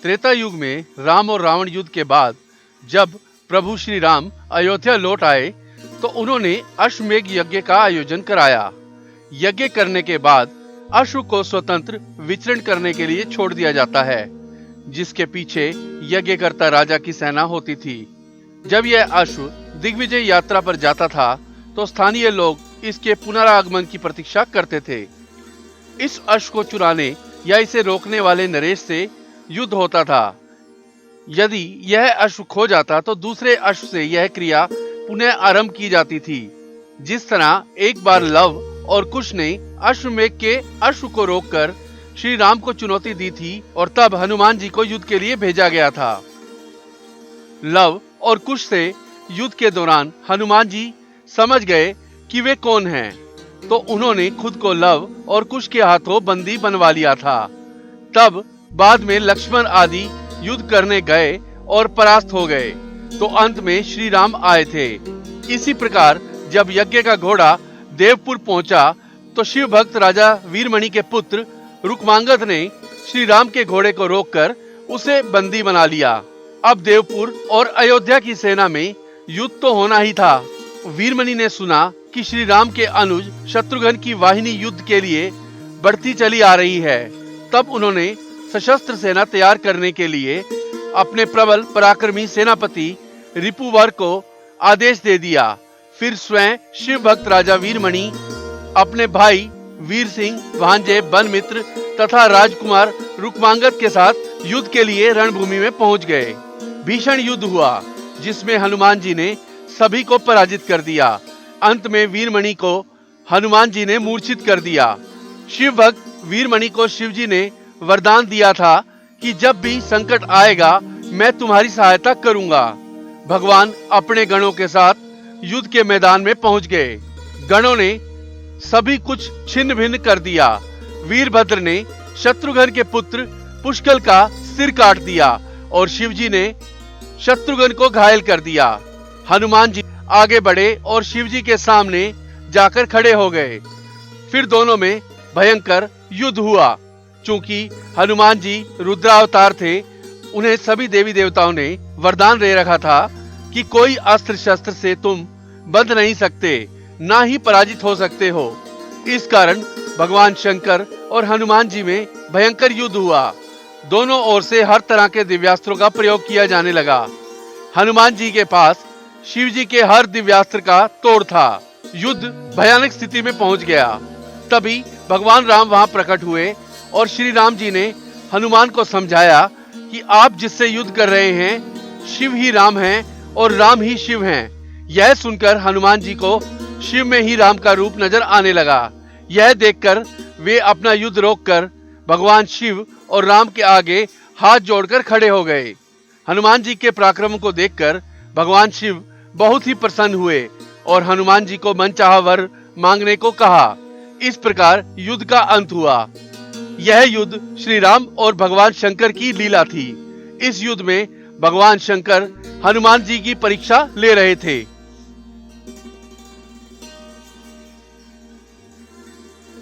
त्रेता युग में राम और रावण युद्ध के बाद जब प्रभु श्री राम अयोध्या लौट आए तो उन्होंने अश्वमेघ यज्ञ का आयोजन कराया। यज्ञ करने के बाद अश्व को स्वतंत्र विचरण करने के लिए छोड़ दिया जाता है, जिसके पीछे यज्ञकर्ता राजा की सेना होती थी। जब यह अश्व दिग्विजय यात्रा पर जाता था तो स्थानीय लोग इसके पुनरागमन की प्रतीक्षा करते थे। इस अश्व को चुराने या इसे रोकने वाले नरेश से युद्ध होता था। यदि यह अश्व खो जाता तो दूसरे अश्व से यह क्रिया पुनः आरंभ की जाती थी। जिस तरह एक बार लव और कुश ने अश्वमेघ के अश्व को रोककर श्री राम को चुनौती दी थी और तब हनुमान जी को युद्ध के लिए भेजा गया था। लव और कुश से युद्ध के दौरान हनुमान जी समझ गए कि वे कौन हैं, तो उन्होंने खुद को लव और कुश के हाथों बंदी बनवा लिया था। तब बाद में लक्ष्मण आदि युद्ध करने गए और परास्त हो गए, तो अंत में श्री राम आए थे। इसी प्रकार जब यज्ञ का घोड़ा देवपुर पहुंचा तो शिव भक्त राजा वीरमणि के पुत्र रुक्मांगद ने श्री राम के घोड़े को रोककर उसे बंदी बना लिया। अब देवपुर और अयोध्या की सेना में युद्ध तो होना ही था। वीरमणि ने सुना कि श्री राम के अनुज शत्रुघ्न की वाहिनी युद्ध के लिए बढ़ती चली आ रही है। तब उन्होंने सशस्त्र सेना तैयार करने के लिए अपने प्रबल पराक्रमी सेनापति रिपुवर को आदेश दे दिया। फिर स्वयं शिव भक्त राजा वीरमणि अपने भाई वीर सिंह, भांजे बनमित्र तथा राजकुमार रुक्मांगद के साथ युद्ध के लिए रणभूमि में पहुंच गए। भीषण युद्ध हुआ जिसमें हनुमान जी ने सभी को पराजित कर दिया। अंत में वीरमणि को हनुमान जी ने मूर्छित कर दिया। शिव भक्त वीरमणि को शिव जी ने वरदान दिया था कि जब भी संकट आएगा मैं तुम्हारी सहायता करूंगा। भगवान अपने गणों के साथ युद्ध के मैदान में पहुंच गए। गणों ने सभी कुछ छिन्न भिन्न कर दिया। वीरभद्र ने शत्रुघ्न के पुत्र पुष्कल का सिर काट दिया और शिवजी ने शत्रुघ्न को घायल कर दिया। हनुमान जी आगे बढ़े और शिवजी के सामने जाकर खड़े हो गए। फिर दोनों में भयंकर युद्ध हुआ। चूंकि हनुमान जी रुद्रावतार थे, उन्हें सभी देवी देवताओं ने वरदान दे रखा था कि कोई अस्त्र शस्त्र से तुम बंध नहीं सकते, ना ही पराजित हो सकते हो। इस कारण भगवान शंकर और हनुमान जी में भयंकर युद्ध हुआ। दोनों ओर से हर तरह के दिव्यास्त्रों का प्रयोग किया जाने लगा। हनुमान जी के पास शिव जी के हर दिव्यास्त्र का तोड़ था। युद्ध भयानक स्थिति में पहुंच गया। तभी भगवान राम वहां प्रकट हुए और श्री राम जी ने हनुमान को समझाया कि आप जिससे युद्ध कर रहे हैं शिव ही राम हैं और राम ही शिव हैं। यह सुनकर हनुमान जी को शिव में ही राम का रूप नजर आने लगा। यह देखकर वे अपना युद्ध रोककर भगवान शिव और राम के आगे हाथ जोड़कर खड़े हो गए। हनुमान जी के पराक्रम को देखकर भगवान शिव बहुत ही प्रसन्न हुए और हनुमान जी को मनचाहा वर मांगने को कहा। इस प्रकार युद्ध का अंत हुआ। यह युद्ध श्री राम और भगवान शंकर की लीला थी। इस युद्ध में भगवान शंकर हनुमान जी की परीक्षा ले रहे थे।